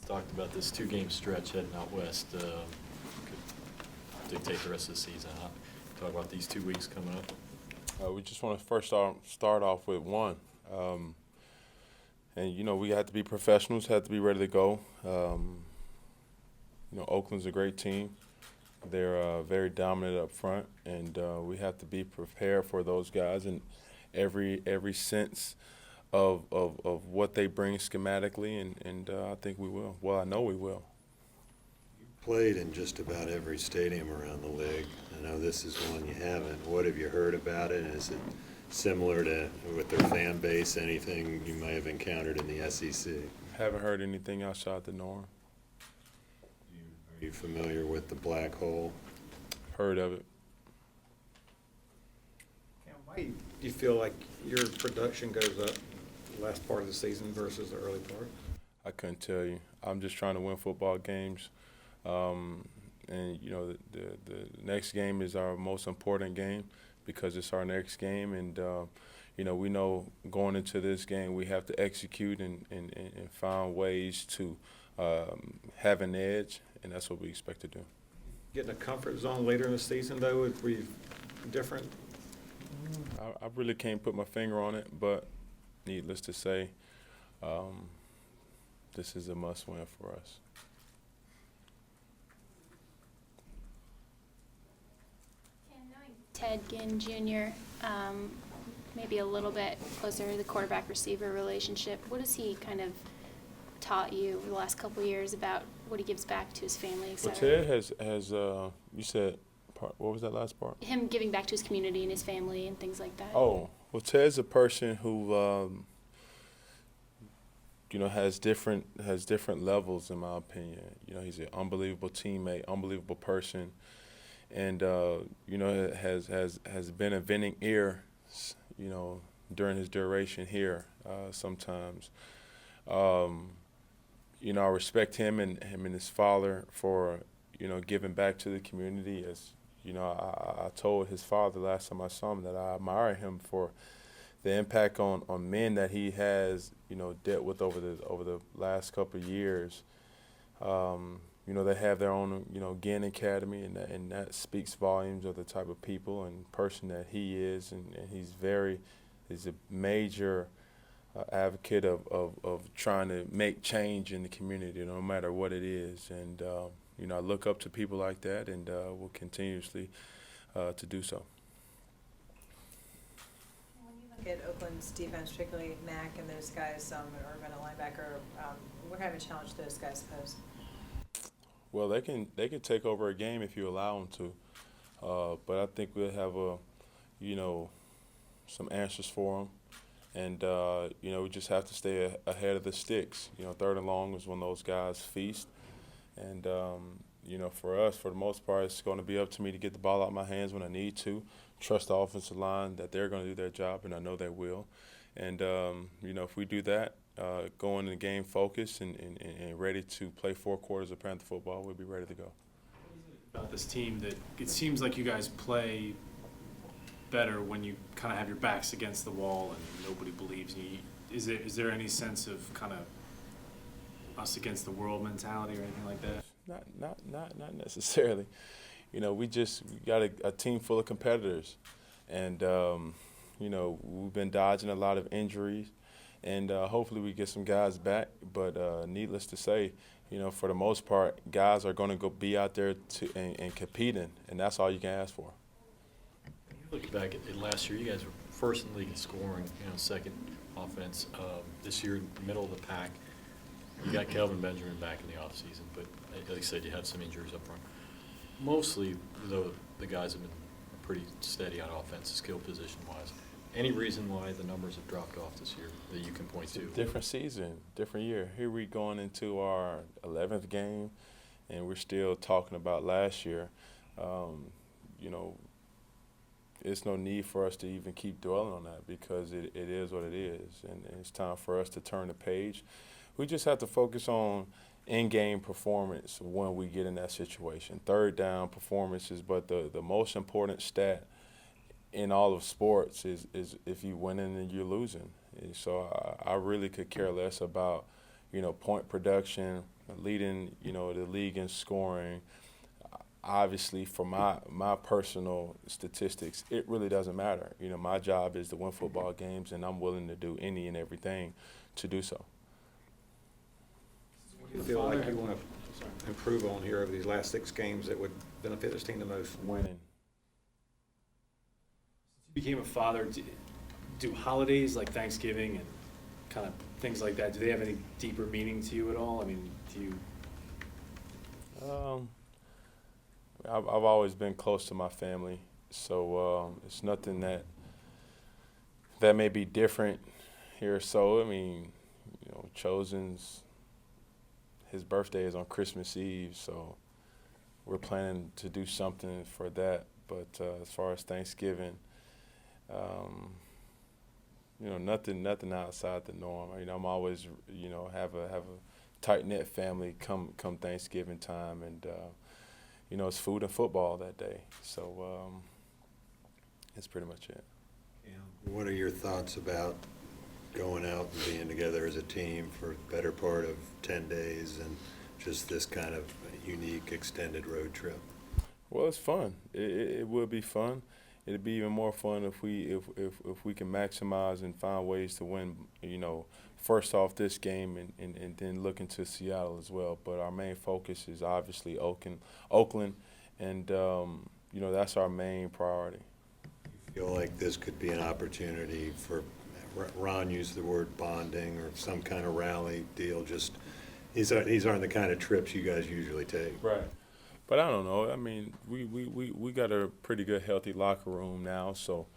Talked about this two-game stretch heading out west could dictate the rest of the season. Talk about these 2 weeks coming up. We just want to first start off with one. And, we have to be professionals, have to be ready to go. Oakland's a great team. They're very dominant up front, and we have to be prepared for those guys in every sense of what they bring schematically, and I think we will. Well, I know we will. Played in just about every stadium around the league. I know this is one you haven't. What have you heard about it? Is it similar to, with their fan base, anything you may have encountered in the SEC? Haven't heard anything outside the norm. Are you familiar with the black hole? Heard of it. Why do you feel like your production goes up the last part of the season versus the early part? I couldn't tell you. I'm just trying to win football games. And the next game is our most important game because it's our next game, and we know going into this game we have to execute and find ways to have an edge, and that's what we expect to do. Getting a comfort zone later in the season, though, would be different? I really can't put my finger on it, but needless to say, this is a must-win for us. Ted Ginn Jr., maybe a little bit closer to the quarterback-receiver relationship. What has he kind of taught you over the last couple of years about what he gives back to his family, et Well, cetera? Ted has you said, what was that last part? Him giving back to his community and his family and things like that. Oh, well, Ted's a person who, has different levels, in my opinion. He's an unbelievable teammate, unbelievable person, and has been a venting ear, during his duration here. Sometimes, I respect him and his father for giving back to the community. As I told his father last time I saw him that I admire him for the impact on men that he has, dealt with over the last couple of years. They have their own, Ginn Academy, and that speaks volumes of the type of people and person that he is, and he's a major advocate of trying to make change in the community, no matter what it is. And I look up to people like that, and will continuously to do so. When you look at Oakland's defense, particularly Mack and those guys, urban linebacker, what kind of a challenge do those guys pose? Well, they can take over a game if you allow them to, but I think we'll have some answers for them, and we just have to stay ahead of the sticks. Third and long is when those guys feast, and for us, for the most part, it's going to be up to me to get the ball out of my hands when I need to. Trust the offensive line that they're going to do their job, and I know they will. And if we do that, go into the game focused and ready to play 4 quarters of Panther football, we'll be ready to go. About this team that it seems like you guys play better when you kind of have your backs against the wall and nobody believes in you. Is there any sense of kind of us against the world mentality or anything like that? Not necessarily. We got a team full of competitors, and we've been dodging a lot of injuries, and hopefully we get some guys back. But needless to say, for the most part, guys are going to go be out there and competing, and that's all you can ask for. Look back at last year, you guys were first in the league in scoring, second offense. This year, middle of the pack. You got Kelvin Benjamin back in the offseason, but like I said, you had some injuries up front. Mostly, though, the guys have been pretty steady on offense, skill position-wise. Any reason why the numbers have dropped off this year that you can point to? Different season, different year. Here we going into our 11th game, and we're still talking about last year. It's no need for us to even keep dwelling on that because it is what it is, and it's time for us to turn the page. We just have to focus on in-game performance when we get in that situation. Third down performances, but the most important stat in all of sports is if you're winning and you're losing. And so I really could care less about, point production, leading, the league in scoring. Obviously, for my personal statistics, it really doesn't matter. My job is to win football games, and I'm willing to do any and everything to do so. What do you feel like you want to improve on here over these last 6 games that would benefit this team the most? Winning. Since you became a father, do holidays like Thanksgiving and kind of things like that, do they have any deeper meaning to you at all? I mean, do you? I've always been close to my family, so it's nothing that may be different here. So, I mean, Chosen's, his birthday is on Christmas Eve, so we're planning to do something for that. But as far as Thanksgiving, nothing outside the norm. I'm always, have a tight-knit family come Thanksgiving time, and it's food and football that day. So that's pretty much it. Yeah. What are your thoughts about going out and being together as a team for the better part of 10 days and just this kind of unique extended road trip? Well, it's fun. It will be fun. It'd be even more fun if we can maximize and find ways to win. First off this game and then look into Seattle as well. But our main focus is obviously Oakland, and that's our main priority. You feel like this could be an opportunity for, Ron used the word bonding or some kind of rally deal. Just these aren't the kind of trips you guys usually take. Right. But I don't know. I mean, we got a pretty good, healthy locker room now, so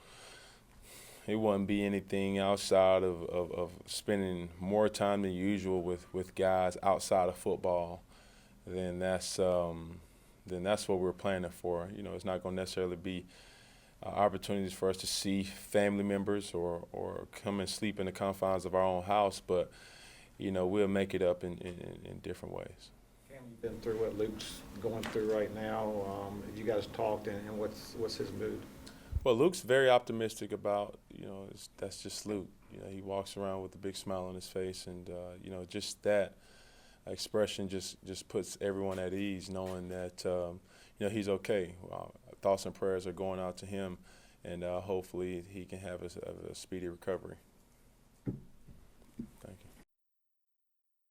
it wouldn't be anything outside of spending more time than usual with guys outside of football. Then that's what we're planning for. It's not going to necessarily be opportunities for us to see family members or come and sleep in the confines of our own house, but we'll make it up in different ways. Cam, you've been through what Luke's going through right now. Have you guys talked, and what's his mood? Well, Luke's very optimistic about, that's just Luke. He walks around with a big smile on his face, and, just that expression just puts everyone at ease, knowing that, he's okay. Thoughts and prayers are going out to him, and hopefully he can have a speedy recovery.